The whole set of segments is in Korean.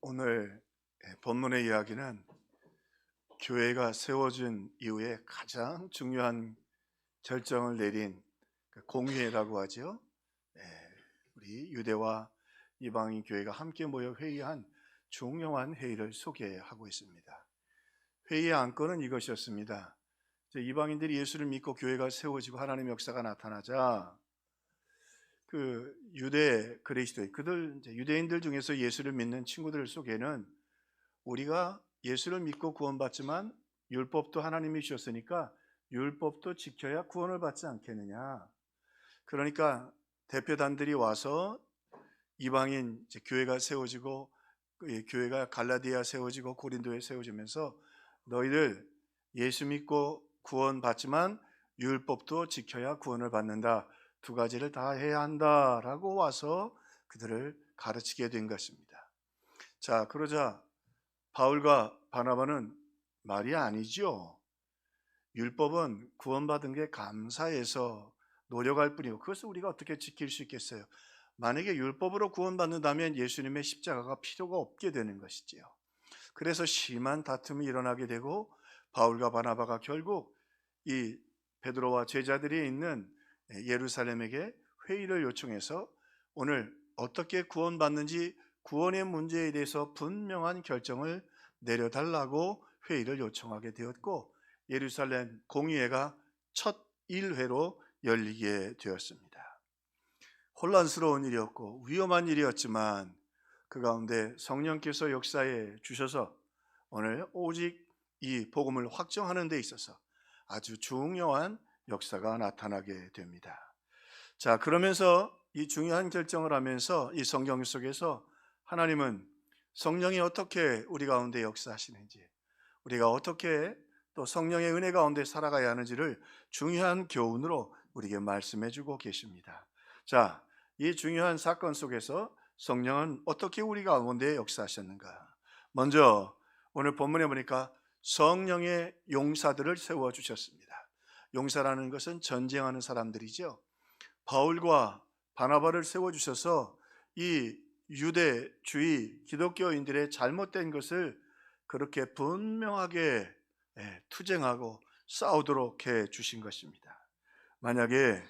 오늘 본문의 이야기는 교회가 세워진 이후에 가장 중요한 결정을 내린 공회라고 하죠. 우리 유대와 이방인 교회가 함께 모여 회의한 중요한 회의를 소개하고 있습니다. 회의의 안건은 이것이었습니다. 이방인들이 예수를 믿고 교회가 세워지고 하나님의 역사가 나타나자 그 유대 그리스도의 유대인들 중에서 예수를 믿는 친구들 속에는 우리가 예수를 믿고 구원받지만 율법도 하나님이 주셨으니까 율법도 지켜야 구원을 받지 않겠느냐. 그러니까 대표단들이 와서 이방인 교회가 세워지고 교회가 갈라디아 세워지고 고린도에 세워지면서 너희들 예수 믿고 구원받지만 율법도 지켜야 구원을 받는다. 두 가지를 다 해야 한다라고 와서 그들을 가르치게 된 것입니다. 자, 그러자 바울과 바나바는 말이 아니죠. 율법은 구원받은 게 감사해서 노력할 뿐이고 그것을 우리가 어떻게 지킬 수 있겠어요? 만약에 율법으로 구원받는다면 예수님의 십자가가 필요가 없게 되는 것이지요. 그래서 심한 다툼이 일어나게 되고 바울과 바나바가 결국 이 베드로와 제자들이 있는 예루살렘에게 회의를 요청해서 오늘 어떻게 구원받는지 구원의 문제에 대해서 분명한 결정을 내려달라고 회의를 요청하게 되었고 예루살렘 공의회가 첫 1회로 열리게 되었습니다. 혼란스러운 일이었고 위험한 일이었지만 그 가운데 성령께서 역사해 주셔서 오늘 오직 이 복음을 확정하는 데 있어서 아주 중요한 역사가 나타나게 됩니다. 자, 그러면서 이 중요한 결정을 하면서 이 성경 속에서 하나님은 성령이 어떻게 우리 가운데 역사하시는지, 우리가 어떻게 또 성령의 은혜 가운데 살아가야 하는지를 중요한 교훈으로 우리에게 말씀해 주고 계십니다. 자, 이 중요한 사건 속에서 성령은 어떻게 우리 가운데 역사하셨는가? 먼저 오늘 본문에 보니까 성령의 용사들을 세워주셨습니다. 용사라는 것은 전쟁하는 사람들이죠. 바울과 바나바를 세워주셔서 이 유대주의 기독교인들의 잘못된 것을 그렇게 분명하게 투쟁하고 싸우도록 해 주신 것입니다. 만약에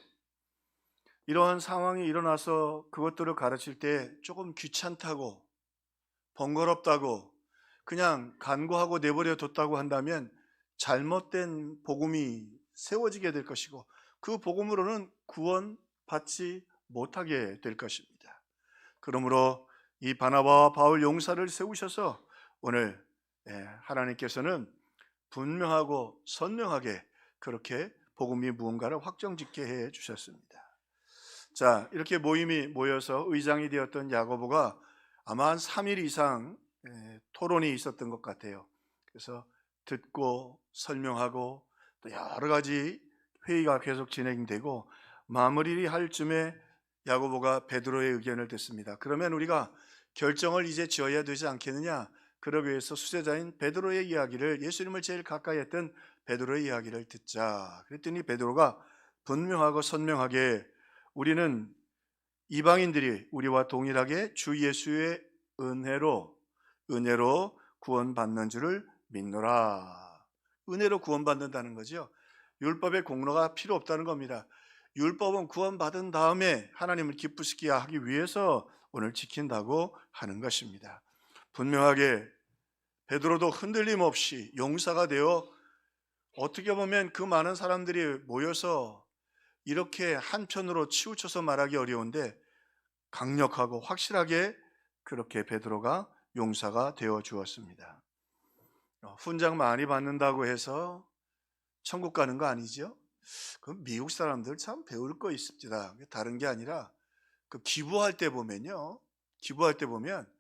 이러한 상황이 일어나서 그것들을 가르칠 때 조금 귀찮다고 번거롭다고 그냥 간과하고 내버려 뒀다고 한다면 잘못된 복음이 세워지게 될 것이고 그 복음으로는 구원받지 못하게 될 것입니다. 그러므로 이 바나바와 바울 용사를 세우셔서 오늘 하나님께서는 분명하고 선명하게 그렇게 복음이 무언가를 확정짓게 해 주셨습니다. 자, 이렇게 모임이 모여서 의장이 되었던 야고보가 아마 한 3일 이상 토론이 있었던 것 같아요. 그래서 듣고 설명하고 또 여러 가지 회의가 계속 진행되고 마무리를 할 쯤에 야고보가 베드로의 의견을 듣습니다. 그러면 우리가 결정을 이제 지어야 되지 않겠느냐? 그러기 위해서 수제자인 베드로의 이야기를, 예수님을 제일 가까이 했던 베드로의 이야기를 듣자. 그랬더니 베드로가 분명하고 선명하게 우리는 이방인들이 우리와 동일하게 주 예수의 은혜로 구원받는 줄을 믿노라. 은혜로 구원받는다는 거죠. 율법의 공로가 필요 없다는 겁니다. 율법은 구원받은 다음에 하나님을 기쁘시게 하기 위해서 오늘 지킨다고 하는 것입니다. 분명하게 베드로도 흔들림 없이 용사가 되어 어떻게 보면 그 많은 사람들이 모여서 이렇게 한편으로 치우쳐서 말하기 어려운데 강력하고 확실하게 그렇게 베드로가 용사가 되어 주었습니다. 훈장 많이 받는다고 해서 천국 가는 거 아니죠? 그 미국 사람들 참 배울 거 있습니다. 다른 게 아니라 그 기부할 때 보면요, 기부할 때 보면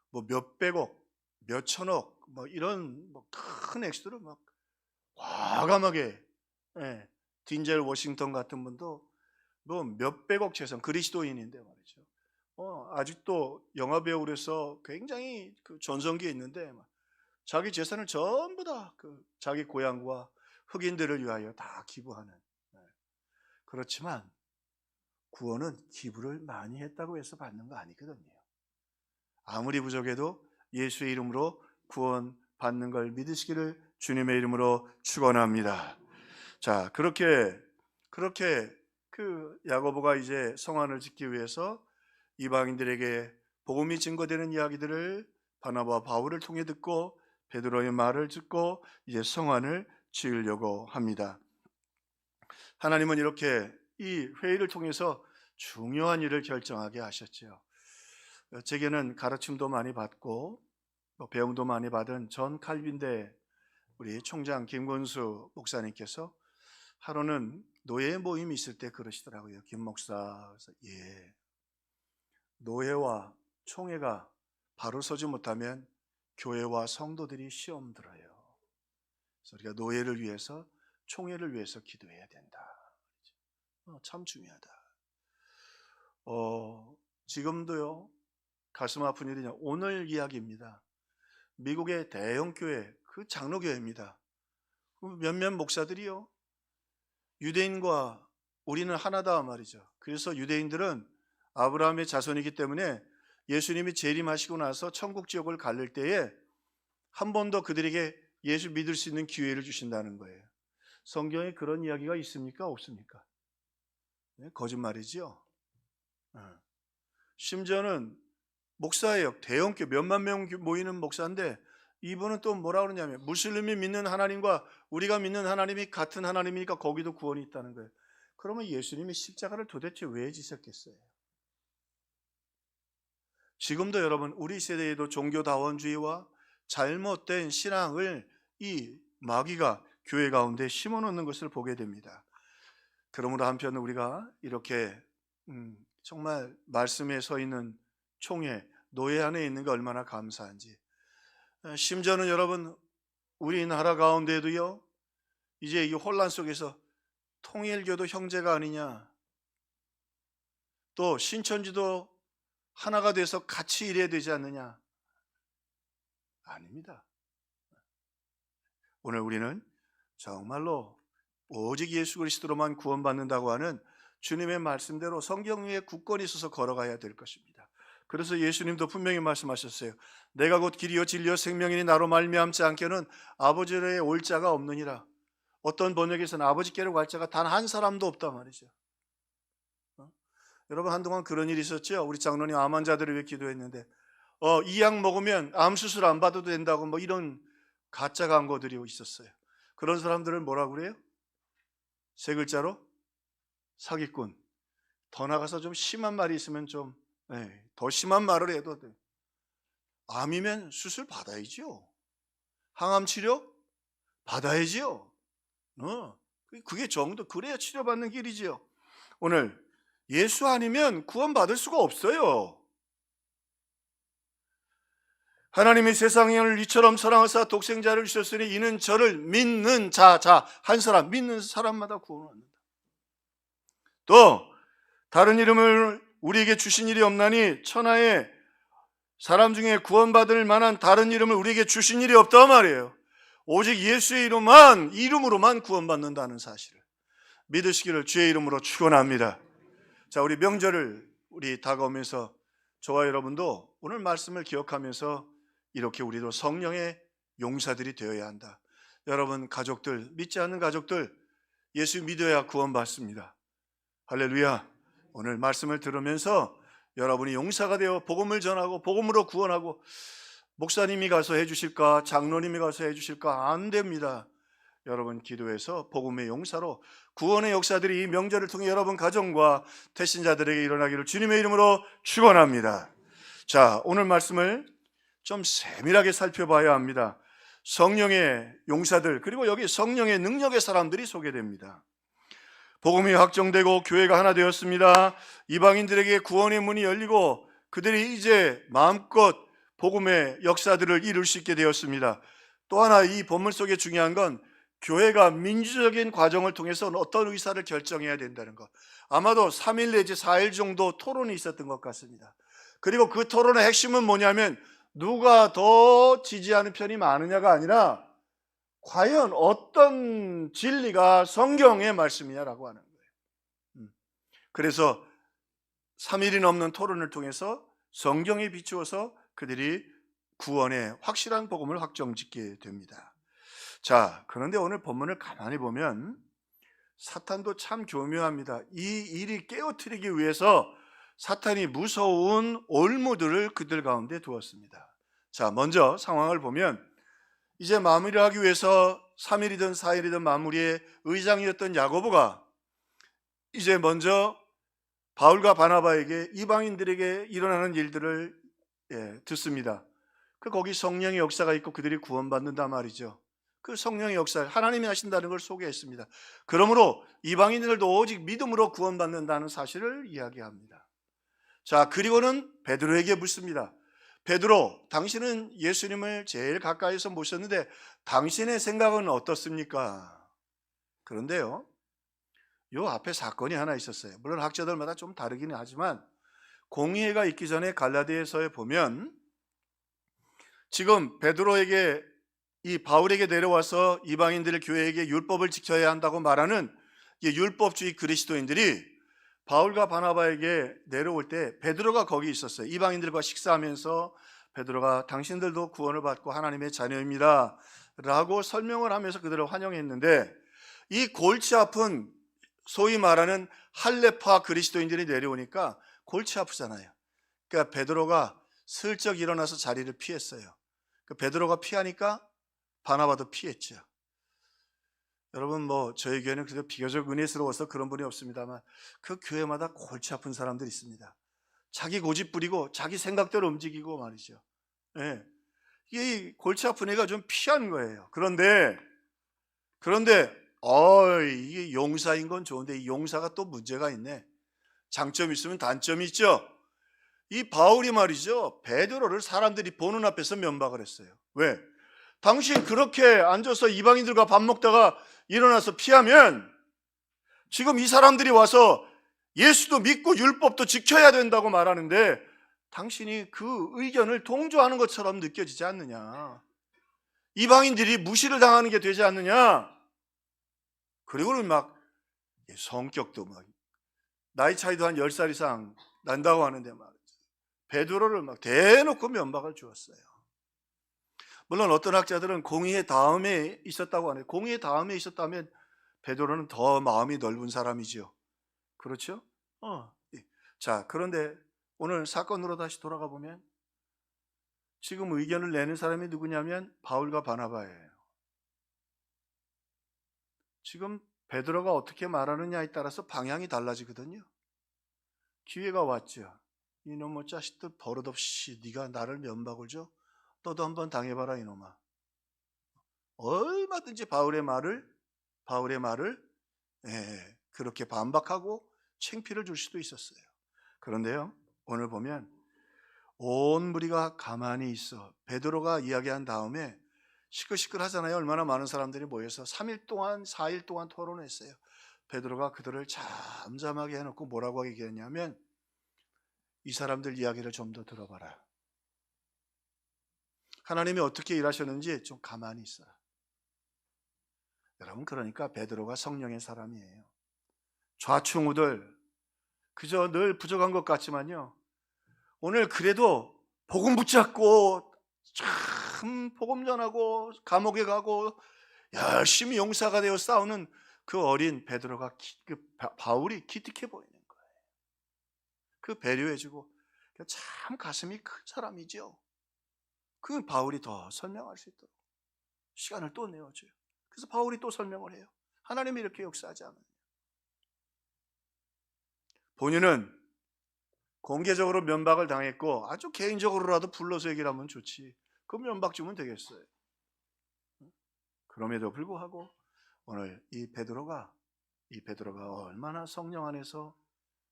뭐 몇백억, 몇천억, 뭐 이런 큰 액수로 막 과감하게, 딘젤 워싱턴 같은 분도 뭐 몇백억 재산, 그리스도인인데 말이죠. 아직도 영화 배우로서 굉장히 그 전성기에 있는데 자기 재산을 전부 다 그 자기 고향과 흑인들을 위하여 다 기부하는. 그렇지만 구원은 기부를 많이 했다고 해서 받는 거 아니거든요. 아무리 부족해도 예수의 이름으로 구원받는 걸 믿으시기를 주님의 이름으로 축원합니다. 자, 그렇게 그 야고보가 이제 성안을 짓기 위해서 이방인들에게 복음이 증거되는 이야기들을 바나바와 바울을 통해 듣고 베드로의 말을 듣고 이제 성안을 지으려고 합니다. 하나님은 이렇게 이 회의를 통해서 중요한 일을 결정하게 하셨죠. 제게는 가르침도 많이 받고 배움도 많이 받은 전 칼빈대 우리 총장 김건수 목사님께서 하루는 노예 모임이 있을 때 그러시더라고요. 김 목사, 예, 노예와 총회가 바로 서지 못하면 교회와 성도들이 시험 들어요. 그래서 우리가 노예를 위해서, 총회를 위해서 기도해야 된다. 참 중요하다. 지금도요, 가슴 아픈 일이냐, 오늘 이야기입니다. 미국의 대형 교회, 그 장로교회입니다. 몇몇 목사들이요, 유대인과 우리는 하나다 말이죠. 그래서 유대인들은 아브라함의 자손이기 때문에 예수님이 재림하시고 나서 천국 지옥을 갈릴 때에 한 번 더 그들에게 예수 믿을 수 있는 기회를 주신다는 거예요. 성경에 그런 이야기가 있습니까? 없습니까? 네, 거짓말이죠. 심지어는 목사예요. 대형 교회 몇만 명 모이는 목사인데 이분은 또 뭐라 그러냐면 무슬림이 믿는 하나님과 우리가 믿는 하나님이 같은 하나님이니까 거기도 구원이 있다는 거예요. 그러면 예수님이 십자가를 도대체 왜 지셨겠어요? 지금도 여러분 우리 세대에도 종교다원주의와 잘못된 신앙을 이 마귀가 교회 가운데 심어놓는 것을 보게 됩니다. 그러므로 한편 우리가 이렇게 정말 말씀에 서 있는 총회, 노예 안에 있는 게 얼마나 감사한지. 심지어는 여러분 우리나라 가운데도요, 이제 이 혼란 속에서 통일교도 형제가 아니냐, 또 신천지도 하나가 돼서 같이 일해야 되지 않느냐. 아닙니다. 오늘 우리는 정말로 오직 예수 그리스도로만 구원받는다고 하는 주님의 말씀대로 성경 위에 굳건히 서서 걸어가야 될 것입니다. 그래서 예수님도 분명히 말씀하셨어요. 내가 곧 길이요 진리요 생명이니 나로 말미암지 않게는 아버지의 올 자가 없느니라. 어떤 번역에서는 아버지께로 갈 자가 단 한 사람도 없단 말이죠. 여러분 한동안 그런 일이 있었죠. 우리 장로님 암 환자들을 위해 기도했는데 이 약 먹으면 암 수술 안 받아도 된다고 뭐 이런 가짜 광고들이 있었어요. 그런 사람들은 뭐라고 그래요? 세 글자로 사기꾼. 더 나가서 좀 심한 말이 있으면 좀 더 심한 말을 해도 돼. 암이면 수술 받아야죠. 항암 치료 받아야지요. 그게 정도, 그래야 치료받는 길이지요. 오늘 예수 아니면 구원받을 수가 없어요. 하나님이 세상을 이처럼 사랑하사 독생자를 주셨으니 이는 저를 믿는 한 사람, 믿는 사람마다 구원합니다. 또 다른 이름을 우리에게 주신 일이 없나니 천하에 사람 중에 구원받을 만한 다른 이름을 우리에게 주신 일이 없단 말이에요. 오직 예수의 이름으로만 구원받는다는 사실을 믿으시기를 주의 이름으로 축원합니다. 자, 우리 명절을 우리 다가오면서 저와 여러분도 오늘 말씀을 기억하면서 이렇게 우리도 성령의 용사들이 되어야 한다. 여러분 가족들, 믿지 않는 가족들 예수 믿어야 구원받습니다. 할렐루야. 오늘 말씀을 들으면서 여러분이 용사가 되어 복음을 전하고 복음으로 구원하고 목사님이 가서 해주실까 장로님이 가서 해주실까 안 됩니다. 여러분 기도해서 복음의 용사로 구원의 역사들이 이 명절을 통해 여러분 가정과 태신자들에게 일어나기를 주님의 이름으로 축원합니다. 자, 오늘 말씀을 좀 세밀하게 살펴봐야 합니다. 성령의 용사들 그리고 여기 성령의 능력의 사람들이 소개됩니다. 복음이 확정되고 교회가 하나 되었습니다. 이방인들에게 구원의 문이 열리고 그들이 이제 마음껏 복음의 역사들을 이룰 수 있게 되었습니다. 또 하나 이 본문 속에 중요한 건 교회가 민주적인 과정을 통해서 어떤 의사를 결정해야 된다는 것. 아마도 3일 내지 4일 정도 토론이 있었던 것 같습니다. 그리고 그 토론의 핵심은 뭐냐면 누가 더 지지하는 편이 많으냐가 아니라 과연 어떤 진리가 성경의 말씀이냐라고 하는 거예요. 그래서 3일이 넘는 토론을 통해서 성경에 비추어서 그들이 구원의 확실한 복음을 확정짓게 됩니다. 자, 그런데 오늘 본문을 가만히 보면 사탄도 참 교묘합니다. 이 일이 깨어뜨리기 위해서 사탄이 무서운 올무들을 그들 가운데 두었습니다. 자, 먼저 상황을 보면 이제 마무리를 하기 위해서 3일이든 4일이든 마무리의 의장이었던 야고보가 이제 먼저 바울과 바나바에게 이방인들에게 일어나는 일들을 듣습니다. 거기 성령의 역사가 있고 그들이 구원받는단 말이죠. 그 성령의 역사, 하나님이 하신다는 걸 소개했습니다. 그러므로 이방인들도 오직 믿음으로 구원받는다는 사실을 이야기합니다. 자, 그리고는 베드로에게 묻습니다. 베드로, 당신은 예수님을 제일 가까이서 모셨는데 당신의 생각은 어떻습니까? 그런데요, 요 앞에 사건이 하나 있었어요. 물론 학자들마다 좀 다르긴 하지만 공의회가 있기 전에 갈라디아서에 보면 지금 베드로에게 이 바울에게 내려와서 이방인들 교회에게 율법을 지켜야 한다고 말하는 율법주의 그리스도인들이 바울과 바나바에게 내려올 때 베드로가 거기 있었어요. 이방인들과 식사하면서 베드로가 당신들도 구원을 받고 하나님의 자녀입니다 라고 설명을 하면서 그들을 환영했는데, 이 골치 아픈 소위 말하는 할레파 그리스도인들이 내려오니까 골치 아프잖아요. 그러니까 베드로가 슬쩍 일어나서 자리를 피했어요. 베드로가 피하니까 바나바도 피했죠. 여러분, 저희 교회는 그래도 비교적 은혜스러워서 그런 분이 없습니다만 그 교회마다 골치 아픈 사람들이 있습니다. 자기 고집 부리고 자기 생각대로 움직이고 말이죠. 예. 이게 골치 아픈 애가 좀 피한 거예요. 그런데 이게 용사인 건 좋은데 이 용사가 또 문제가 있네. 장점이 있으면 단점이 있죠. 이 바울이 말이죠, 베드로를 사람들이 보는 앞에서 면박을 했어요. 왜? 당신 그렇게 앉아서 이방인들과 밥 먹다가 일어나서 피하면 지금 이 사람들이 와서 예수도 믿고 율법도 지켜야 된다고 말하는데 당신이 그 의견을 동조하는 것처럼 느껴지지 않느냐. 이방인들이 무시를 당하는 게 되지 않느냐. 그리고는 막 성격도 막 나이 차이도 한 10살 이상 난다고 하는데 말이죠, 베드로를 막 대놓고 면박을 주었어요. 물론 어떤 학자들은 공의회 다음에 있었다고 하네요. 공의회 다음에 있었다면 베드로는 더 마음이 넓은 사람이죠. 그렇죠? 자, 그런데 오늘 사건으로 다시 돌아가 보면 지금 의견을 내는 사람이 누구냐면 바울과 바나바예요. 지금 베드로가 어떻게 말하느냐에 따라서 방향이 달라지거든요. 기회가 왔죠. 이놈의 자식들 버릇없이 네가 나를 면박을 줘? 너도 한번 당해봐라 이놈아. 얼마든지 바울의 말을 그렇게 반박하고 창피를 줄 수도 있었어요. 그런데요, 오늘 보면 온 무리가 가만히 있어 베드로가 이야기한 다음에 시끌시끌하잖아요. 얼마나 많은 사람들이 모여서 3일 동안 4일 동안 토론했어요. 베드로가 그들을 잠잠하게 해놓고 뭐라고 얘기했냐면 이 사람들 이야기를 좀 더 들어봐라. 하나님이 어떻게 일하셨는지 좀 가만히 있어라. 여러분, 그러니까 베드로가 성령의 사람이에요. 좌충우돌 그저 늘 부족한 것 같지만요, 오늘 그래도 복음 붙잡고 참 복음 전하고 감옥에 가고 열심히 용사가 되어 싸우는 그 어린 베드로가 바울이 기특해 보이는 거예요. 그 배려해주고 참 가슴이 큰 사람이죠. 그 바울이 더 설명할 수 있도록 시간을 또 내어줘요. 그래서 바울이 또 설명을 해요. 하나님이 이렇게 역사하지 않아요. 본인은 공개적으로 면박을 당했고 아주 개인적으로라도 불러서 얘기를 하면 좋지. 그 면박 주면 되겠어요. 그럼에도 불구하고 오늘 이 베드로가 얼마나 성령 안에서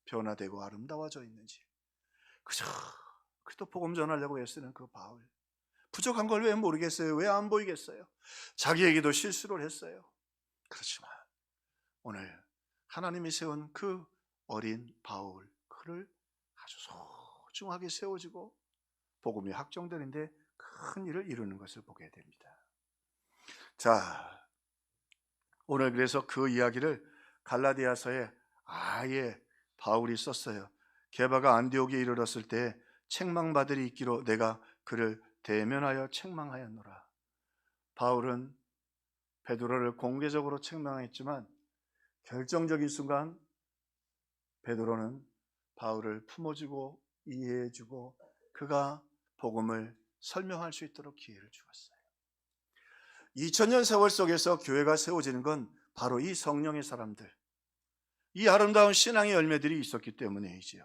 변화되고 아름다워져 있는지, 그래도 복음 전하려고 애쓰는 그 바울, 부족한 걸 왜 모르겠어요? 왜 안 보이겠어요? 자기에게도 실수를 했어요. 그렇지만 오늘 하나님이 세운 그 어린 바울, 그를 아주 소중하게 세워지고 복음이 확정되는데 큰 일을 이루는 것을 보게 됩니다. 자, 오늘 그래서 그 이야기를 갈라디아서에 아예 바울이 썼어요. 게바가 안디옥에 이르렀을 때 책망받으리 있기로 내가 그를 대면하여 책망하였노라. 바울은 베드로를 공개적으로 책망했지만 결정적인 순간 베드로는 바울을 품어주고 이해해주고 그가 복음을 설명할 수 있도록 기회를 주었어요. 2000년 세월 속에서 교회가 세워지는 건 바로 이 성령의 사람들, 이 아름다운 신앙의 열매들이 있었기 때문이지요.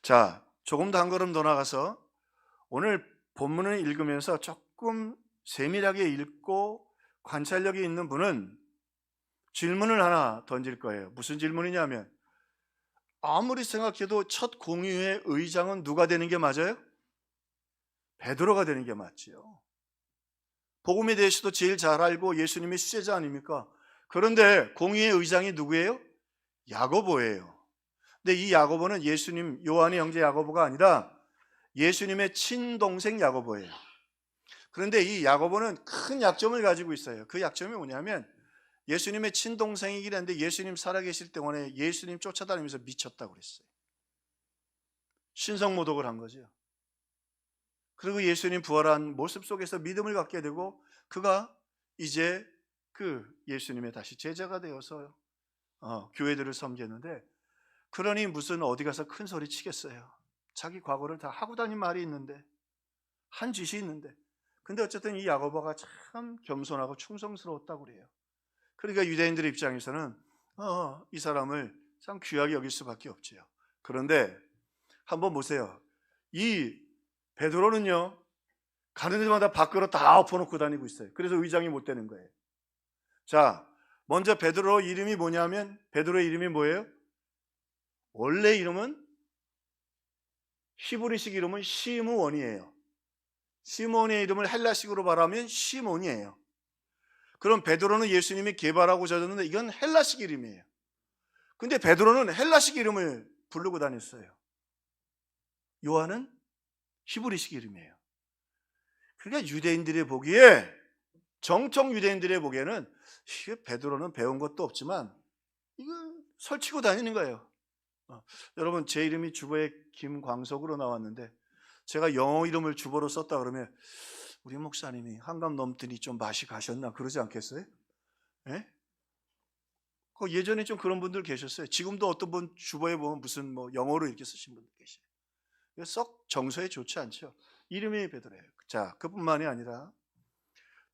자, 조금 더 한 걸음 더 나가서 오늘 본문을 읽으면서 조금 세밀하게 읽고 관찰력이 있는 분은 질문을 하나 던질 거예요. 무슨 질문이냐면, 아무리 생각해도 첫 공의회 의장은 누가 되는 게 맞아요? 베드로가 되는 게 맞지요. 복음에 대해서도 제일 잘 알고 예수님의 수제자 아닙니까? 그런데 공의회 의장이 누구예요? 야고보예요. 근데 이 야고보는 예수님, 요한의 형제 야고보가 아니라 예수님의 친동생 야고보예요. 그런데 이 야고보는 큰 약점을 가지고 있어요. 그 약점이 뭐냐면 예수님의 친동생이긴 한데 예수님 살아계실 동안에 예수님 쫓아다니면서 미쳤다고 그랬어요. 신성모독을 한 거죠. 그리고 예수님 부활한 모습 속에서 믿음을 갖게 되고 그가 이제 그 예수님의 다시 제자가 되어서 교회들을 섬겼는데, 그러니 무슨 어디 가서 큰 소리 치겠어요. 자기 과거를 다 하고 다닌 말이 있는데, 한 짓이 있는데. 근데 어쨌든 이 야고보가 참 겸손하고 충성스러웠다고 그래요. 그러니까 유대인들의 입장에서는 이 사람을 참 귀하게 여길 수밖에 없지요. 그런데 한번 보세요. 이 베드로는요, 가는 데마다 밖으로 다 엎어놓고 다니고 있어요. 그래서 의장이 못 되는 거예요. 자, 먼저 베드로 이름이 뭐냐면, 베드로의 이름이 뭐예요? 원래 이름은, 히브리식 이름은 시므온이에요. 시므온의 이름을 헬라식으로 말하면 시몬이에요. 그럼 베드로는 예수님이 개발하고 졌는데 이건 헬라식 이름이에요. 근데 베드로는 헬라식 이름을 부르고 다녔어요. 요한은 히브리식 이름이에요. 그러니까 유대인들이 보기에, 정통 유대인들의 보기에는 베드로는 배운 것도 없지만 이거 설치고 다니는 거예요. 여러분, 제 이름이 주보에 김광석으로 나왔는데 제가 영어 이름을 주보로 썼다 그러면 우리 목사님이 한감 넘더니 좀 맛이 가셨나 그러지 않겠어요? 예? 예전에 좀 그런 분들 계셨어요. 지금도 어떤 분 주보에 보면 무슨 영어로 이렇게 쓰신 분들 계세요. 썩 정서에 좋지 않죠. 이름이 베드로예요. 자, 그뿐만이 아니라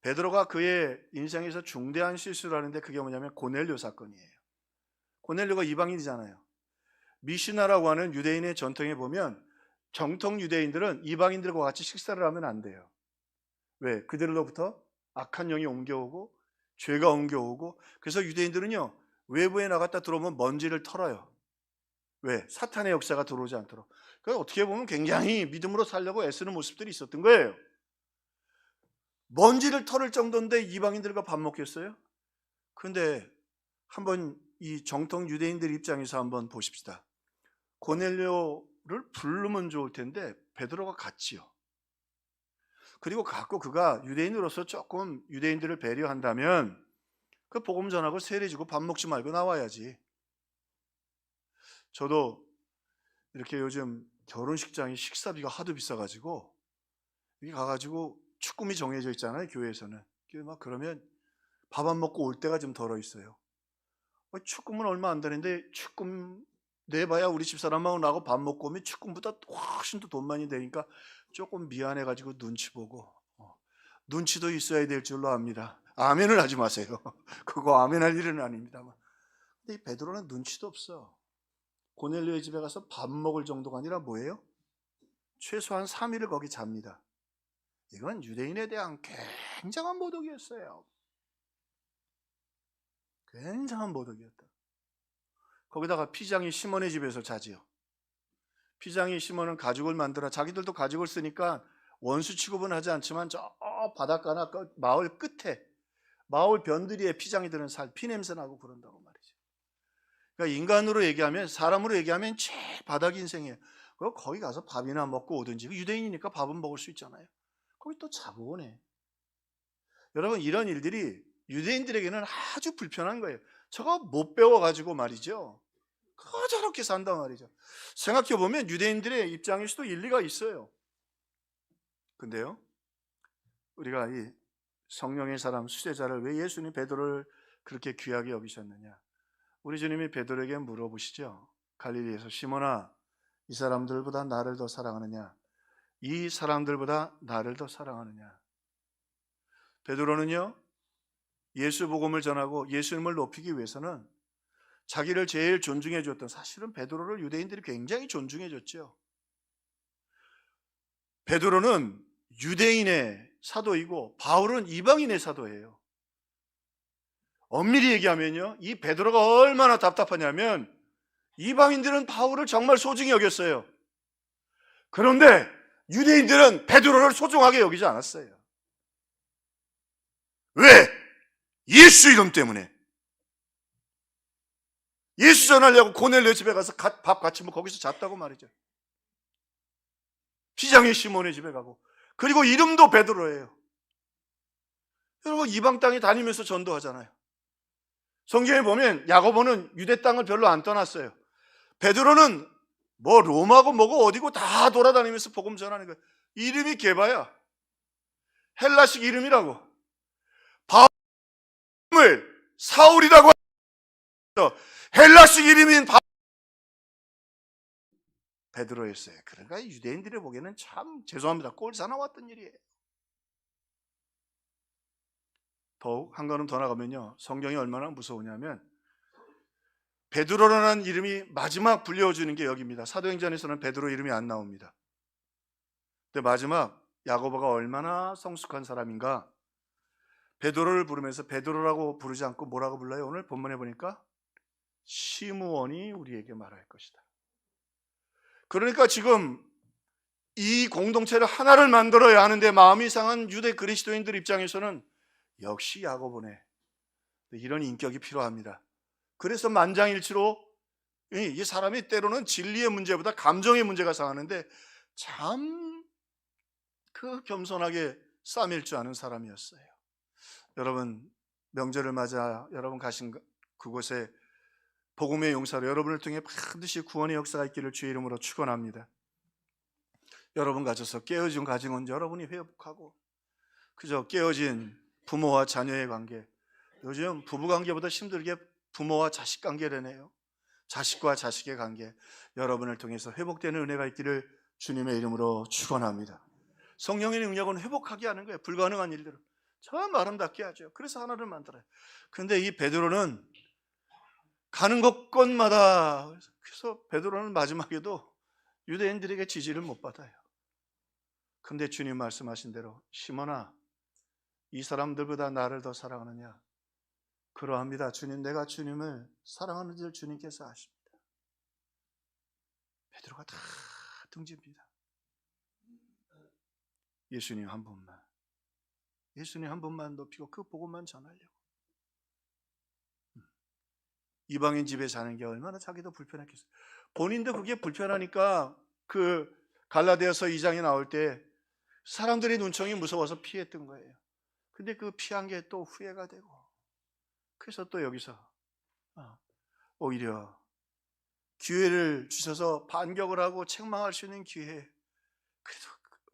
베드로가 그의 인생에서 중대한 실수를 하는데 그게 뭐냐면 고넬료 사건이에요. 고넬료가 이방인이잖아요. 미시나라고 하는 유대인의 전통에 보면 정통 유대인들은 이방인들과 같이 식사를 하면 안 돼요. 왜? 그들로부터 악한 영이 옮겨오고 죄가 옮겨오고, 그래서 유대인들은요, 외부에 나갔다 들어오면 먼지를 털어요. 왜? 사탄의 역사가 들어오지 않도록. 그러니까 어떻게 보면 굉장히 믿음으로 살려고 애쓰는 모습들이 있었던 거예요. 먼지를 털을 정도인데 이방인들과 밥 먹겠어요? 그런데 한번 이 정통 유대인들 입장에서 한번 보십시다. 고넬료를 부르면 좋을 텐데 베드로가 갔지요. 그리고 갖고 그가 유대인으로서 조금 유대인들을 배려한다면 그 복음 전하고 세례 주고 밥 먹지 말고 나와야지. 저도 이렇게 요즘 결혼식장이 식사비가 하도 비싸가지고 여기 가가지고 축금이 정해져 있잖아요, 교회에서는. 그러면 밥 안 먹고 올 때가 좀 덜어 있어요. 축금은 얼마 안 되는데 축금 내봐야 우리 집사람하고 나하고 밥 먹고 오면 축금보다 훨씬 더 돈 많이 되니까 조금 미안해가지고 눈치 보고, 눈치도 있어야 될 줄로 압니다. 아멘을 하지 마세요. 그거 아멘할 일은 아닙니다만. 근데 이 베드로는 눈치도 없어. 고넬료의 집에 가서 밥 먹을 정도가 아니라 뭐예요? 최소한 3일을 거기 잡니다. 이건 유대인에 대한 굉장한 모독이었어요. 굉장한 모독이었다. 거기다가 피장이 시몬의 집에서 자지요. 피장이 시몬은 가죽을 만들어, 자기들도 가죽을 쓰니까 원수 취급은 하지 않지만 저 바닷가나 마을 끝에, 마을 변두리에 피장이 드는 피냄새 나고 그런다고 말이죠. 그러니까 인간으로 얘기하면, 사람으로 얘기하면 최바닥 인생이에요. 거기 가서 밥이나 먹고 오든지, 유대인이니까 밥은 먹을 수 있잖아요. 거기 또 자고 오네. 여러분, 이런 일들이 유대인들에게는 아주 불편한 거예요. 저거 못 배워가지고 말이죠. 저렇게 산단 말이죠. 생각해보면 유대인들의 입장에서도 일리가 있어요. 근데요, 우리가 이 성령의 사람 수제자를 왜 예수님 베드로를 그렇게 귀하게 여기셨느냐? 우리 주님이 베드로에게 물어보시죠. 갈릴리에서 시몬아, 이 사람들보다 나를 더 사랑하느냐? 이 사람들보다 나를 더 사랑하느냐? 베드로는요, 예수 복음을 전하고 예수님을 높이기 위해서는 자기를 제일 존중해 줬던, 사실은 베드로를 유대인들이 굉장히 존중해 줬죠. 베드로는 유대인의 사도이고 바울은 이방인의 사도예요. 엄밀히 얘기하면요, 이 베드로가 얼마나 답답하냐면 이방인들은 바울을 정말 소중히 여겼어요. 그런데 유대인들은 베드로를 소중하게 여기지 않았어요. 왜? 예수 이름 때문에. 예수 전하려고 고넬료 집에 가서 밥 같이 먹고 거기서 잤다고 말이죠. 피장의 시몬의 집에 가고, 그리고 이름도 베드로예요. 여러분, 이방 땅에 다니면서 전도하잖아요. 성경에 보면 야고보는 유대 땅을 별로 안 떠났어요. 베드로는 뭐 로마고 뭐고 어디고 다 돌아다니면서 복음 전하는 거예요. 이름이 게바야. 헬라식 이름이라고. 바울을 사울이라고 하죠. 헬라식 이름인 베드로였어요. 그러니까 유대인들이 보기에는 참, 죄송합니다, 꼴사 나왔던 일이에요. 더욱 한 걸음 더 나가면요, 성경이 얼마나 무서우냐면 베드로라는 이름이 마지막 불려주는 게 여기입니다. 사도행전에서는 베드로 이름이 안 나옵니다. 근데 마지막 야고보가 얼마나 성숙한 사람인가, 베드로를 부르면서 베드로라고 부르지 않고 뭐라고 불러요? 오늘 본문에 보니까 시므온이 우리에게 말할 것이다. 그러니까 지금 이 공동체를 하나를 만들어야 하는데 마음이 상한 유대 그리스도인들 입장에서는 역시 야고보네, 이런 인격이 필요합니다. 그래서 만장일치로 이 사람이 때로는 진리의 문제보다 감정의 문제가 상하는데 참 그 겸손하게 싸밀 줄 아는 사람이었어요. 여러분, 명절을 맞아 여러분 가신 그곳에 복음의 용사로 여러분을 통해 반드시 구원의 역사가 있기를 주의 이름으로 축원합니다. 여러분 가셔서 깨어진 가정은 여러분이 회복하고, 그저 깨어진 부모와 자녀의 관계, 요즘 부부관계보다 힘들게 부모와 자식 관계라네요. 자식과 자식의 관계, 여러분을 통해서 회복되는 은혜가 있기를 주님의 이름으로 축원합니다. 성령의 능력은 회복하게 하는 거예요. 불가능한 일들을 참 아름답게 하죠. 그래서 하나를 만들어요. 그런데 이 베드로는 가는 곳곳마다, 그래서 베드로는 마지막에도 유대인들에게 지지를 못 받아요. 그런데 주님 말씀하신 대로 시몬아, 이 사람들보다 나를 더 사랑하느냐? 그러합니다. 주님, 내가 주님을 사랑하는 줄 주님께서 아십니다. 베드로가 다 등집니다. 예수님 한 분만, 예수님 한 분만 높이고 그 복음만 전하려고. 이방인 집에 사는 게 얼마나 자기도 불편했겠어요. 본인도 그게 불편하니까 그 갈라디아서 2장에 나올 때 사람들의 눈총이 무서워서 피했던 거예요. 근데 그 피한 게 또 후회가 되고, 그래서 또 여기서 오히려 기회를 주셔서 반격을 하고 책망할 수 있는 기회, 그래도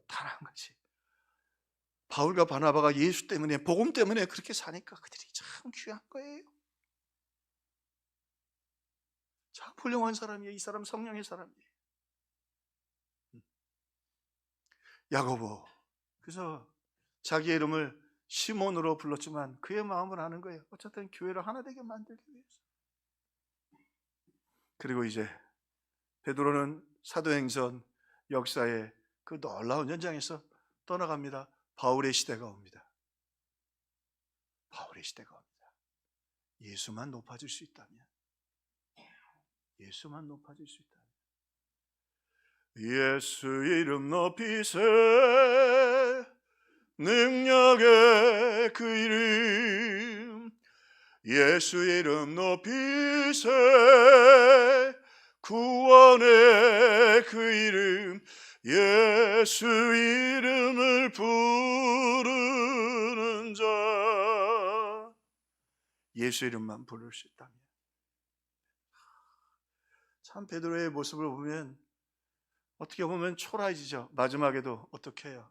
달아난 거지. 바울과 바나바가 예수 때문에, 복음 때문에 그렇게 사니까 그들이 참 귀한 거예요. 참 훌륭한 사람이에요. 이 사람 성령의 사람이에요. 야고보, 그래서 자기의 이름을 시몬으로 불렀지만 그의 마음을 아는 거예요. 어쨌든 교회를 하나 되게 만들기 위해서. 그리고 이제 베드로는 사도행전 역사의 그 놀라운 현장에서 떠나갑니다. 바울의 시대가 옵니다. 바울의 시대가 옵니다. 예수만 높아질 수 있다면, 예수만 높아질 수 있다면, 예수 이름 높이세, 능력의 그 이름, 예수 이름 높이세, 구원의 그 이름, 예수 이름을 부르는 자, 예수 이름만 부를 수 있다면. 참 베드로의 모습을 보면 어떻게 보면 초라해지죠. 마지막에도 어떻게 해요?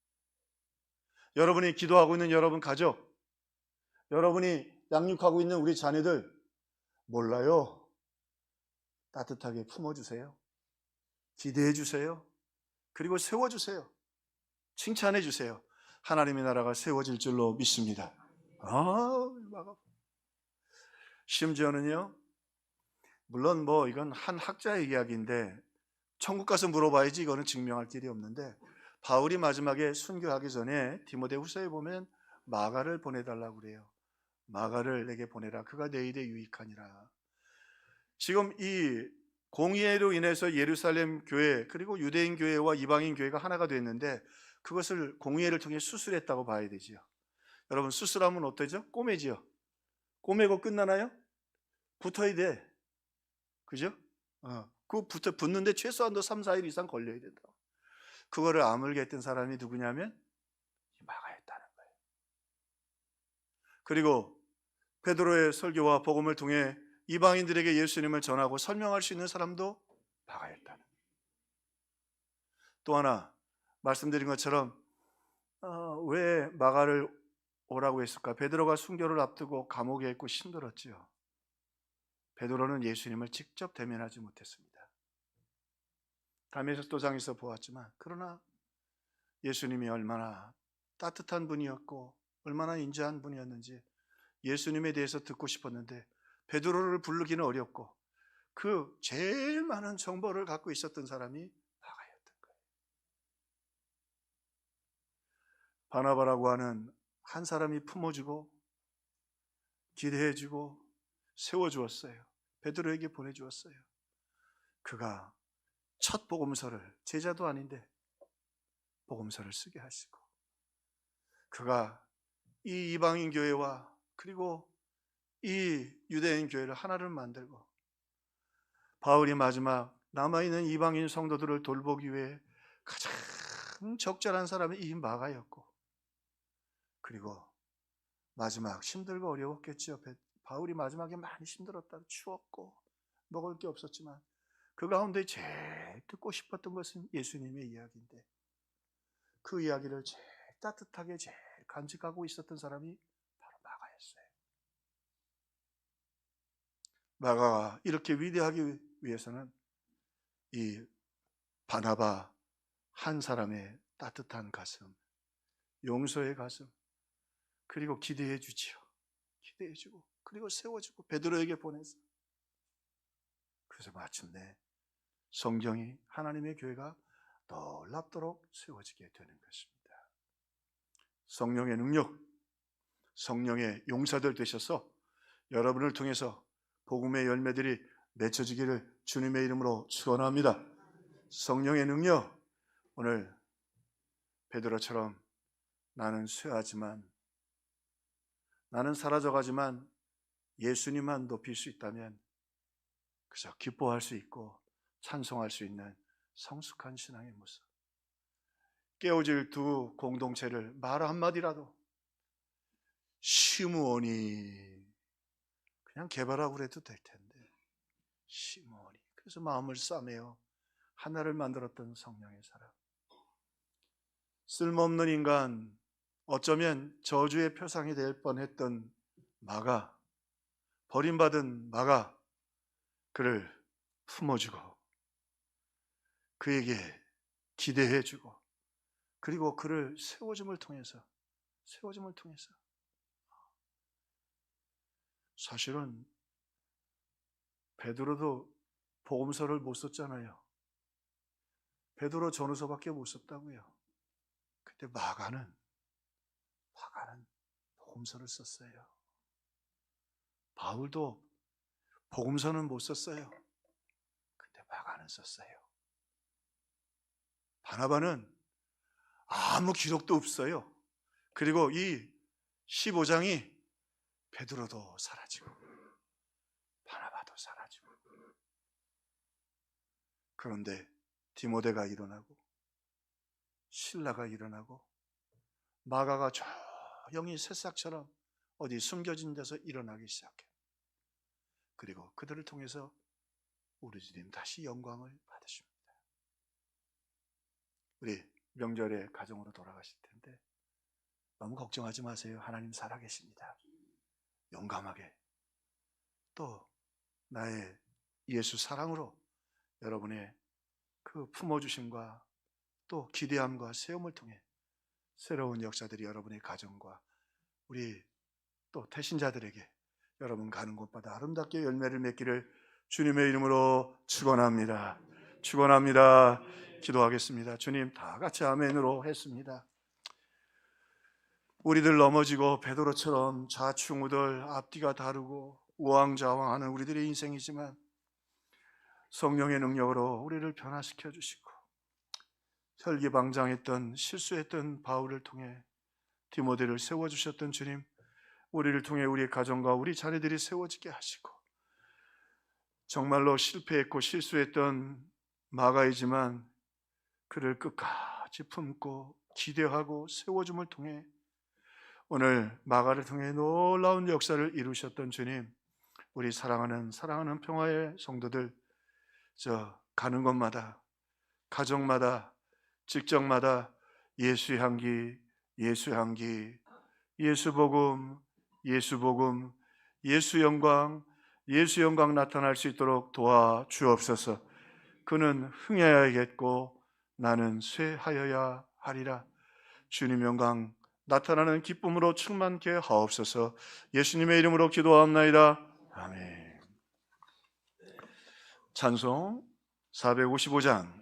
여러분이 기도하고 있는 여러분 가족, 여러분이 양육하고 있는 우리 자녀들 몰라요. 따뜻하게 품어주세요. 기대해 주세요. 그리고 세워주세요. 칭찬해 주세요. 하나님의 나라가 세워질 줄로 믿습니다. 심지어는요, 물론 뭐 이건 한 학자의 이야기인데 천국 가서 물어봐야지 이거는 증명할 길이 없는데, 바울이 마지막에 순교하기 전에 디모데후서에 보면 마가를 보내달라고 그래요. 마가를 내게 보내라. 그가 내 일에 유익하니라. 지금 이 공의회로 인해서 예루살렘 교회 그리고 유대인 교회와 이방인 교회가 하나가 됐는데, 그것을 공의회를 통해 수술했다고 봐야 되지요. 여러분, 수술하면 어떠죠? 꼬매지요. 꼬매고 끝나나요? 붙어야 돼. 그죠? 붙는데 최소한도 3, 4일 이상 걸려야 된다. 그거를 아물게 했던 사람이 누구냐면 마가였다는 거예요. 그리고 베드로의 설교와 복음을 통해 이방인들에게 예수님을 전하고 설명할 수 있는 사람도 마가였다는 거예요. 또 하나 말씀드린 것처럼 왜 마가를 오라고 했을까? 베드로가 순교를 앞두고 감옥에 있고 힘들었지요. 베드로는 예수님을 직접 대면하지 못했습니다. 다메섹 도상에서 보았지만, 그러나 예수님이 얼마나 따뜻한 분이었고 얼마나 인자한 분이었는지 예수님에 대해서 듣고 싶었는데, 베드로를 부르기는 어렵고 그 제일 많은 정보를 갖고 있었던 사람이 마가였던 거예요. 바나바라고 하는 한 사람이 품어주고 기대해주고 세워주었어요. 베드로에게 보내주었어요. 그가 첫 복음서를, 제자도 아닌데 복음서를 쓰게 하시고, 그가 이 이방인 교회와 그리고 이 유대인 교회를 하나를 만들고, 바울이 마지막 남아있는 이방인 성도들을 돌보기 위해 가장 적절한 사람이 이 마가였고, 그리고 마지막 힘들고 어려웠겠죠. 바울이 마지막에 많이 힘들었다, 추웠고 먹을 게 없었지만 그 가운데 제일 듣고 싶었던 것은 예수님의 이야기인데, 그 이야기를 제일 따뜻하게 제일 간직하고 있었던 사람이 바로 마가였어요. 마가가 이렇게 위대하기 위해서는 이 바나바 한 사람의 따뜻한 가슴, 용서의 가슴, 그리고 기대해 주지요. 기대해 주고 그리고 세워주고 베드로에게 보내서, 그래서 마침내 성경이 하나님의 교회가 놀랍도록 세워지게 되는 것입니다. 성령의 능력, 성령의 용사들 되셔서 여러분을 통해서 복음의 열매들이 맺혀지기를 주님의 이름으로 축원합니다. 성령의 능력, 오늘 베드로처럼 나는 쇠하지만, 나는 사라져가지만 예수님만 높일 수 있다면 그저 기뻐할 수 있고 찬송할 수 있는 성숙한 신앙의 모습, 깨어질 두 공동체를 말 한마디라도 시므온이 그냥 개발하고 그래도 될 텐데, 시므온이 그래서 마음을 싸매어 하나를 만들었던 성령의 사람, 쓸모없는 인간, 어쩌면 저주의 표상이 될 뻔했던 마가, 버림받은 마가, 그를 품어주고 그에게 기대해주고 그리고 그를 세워줌을 통해서 사실은 베드로도 복음서를 못 썼잖아요. 베드로 전후서밖에 못 썼다고요. 그때 마가는 복음서를 썼어요. 바울도 복음서는 못 썼어요. 근데 마가는 썼어요. 바나바는 아무 기록도 없어요. 그리고 이 15장이 베드로도 사라지고 바나바도 사라지고, 그런데 디모데가 일어나고 실라가 일어나고 마가가 조용히 새싹처럼 어디 숨겨진 데서 일어나기 시작해. 그리고 그들을 통해서 우리 주님 다시 영광을 받으십니다. 우리 명절에 가정으로 돌아가실 텐데 너무 걱정하지 마세요. 하나님 살아계십니다. 용감하게 또 나의 예수 사랑으로 여러분의 그 품어주심과 또 기대함과 세움을 통해 새로운 역사들이 여러분의 가정과 우리 또 태신자들에게 여러분 가는 곳마다 아름답게 열매를 맺기를 주님의 이름으로 축원합니다. 축원합니다. 기도하겠습니다. 주님, 다 같이 아멘으로 했습니다. 우리들 넘어지고 베드로처럼 좌충우돌 앞뒤가 다르고 우왕좌왕하는 우리들의 인생이지만 성령의 능력으로 우리를 변화시켜 주시고 혈기방장했던 실수했던 바울을 통해 디모데를 세워주셨던 주님, 우리를 통해 우리의 가정과 우리 자녀들이 세워지게 하시고 정말로 실패했고 실수했던 마가이지만 그를 끝까지 품고 기대하고 세워줌을 통해 오늘 마가를 통해 놀라운 역사를 이루셨던 주님, 우리 사랑하는 평화의 성도들 가는 곳마다 가정마다 직장마다 예수 향기, 예수 향기, 예수 복음, 예수 복음, 예수 영광 나타날 수 있도록 도와주옵소서. 그는 흥해야겠고 나는 쇠하여야 하리라. 주님 영광 나타나는 기쁨으로 충만케 하옵소서. 예수님의 이름으로 기도하옵나이다. 아멘. 찬송 455장